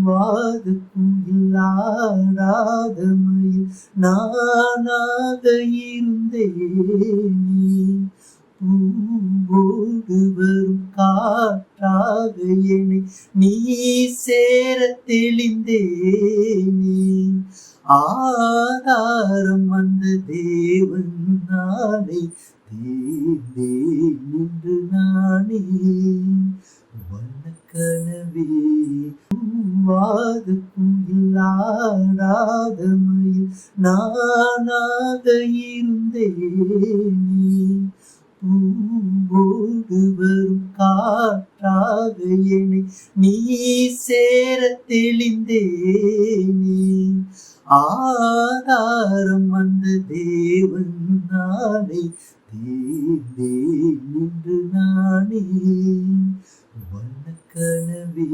வாதுக்கும் இல்லாடாத மயில் நானாக இருந்தேனே. பூவோடு வரும் காற்றாக என்னை நீ சேர தெளிந்தேனே. ஆதாரம் வந்த தேவன் நானே, தேர்ந்தேன் நின்று நானே. வண்ணக்கனவே வாதுக்கும் இல்லாடாத மயில் நானாக இருந்தேனே. பூவோடு வரும் காற்றாக என்னை நீ சேர தெளிந்தேனே. ஆதாரம் வந்த தேவன் நானே, தேர்ந்தேன் நின்று நானே. வண்ணக்கனவே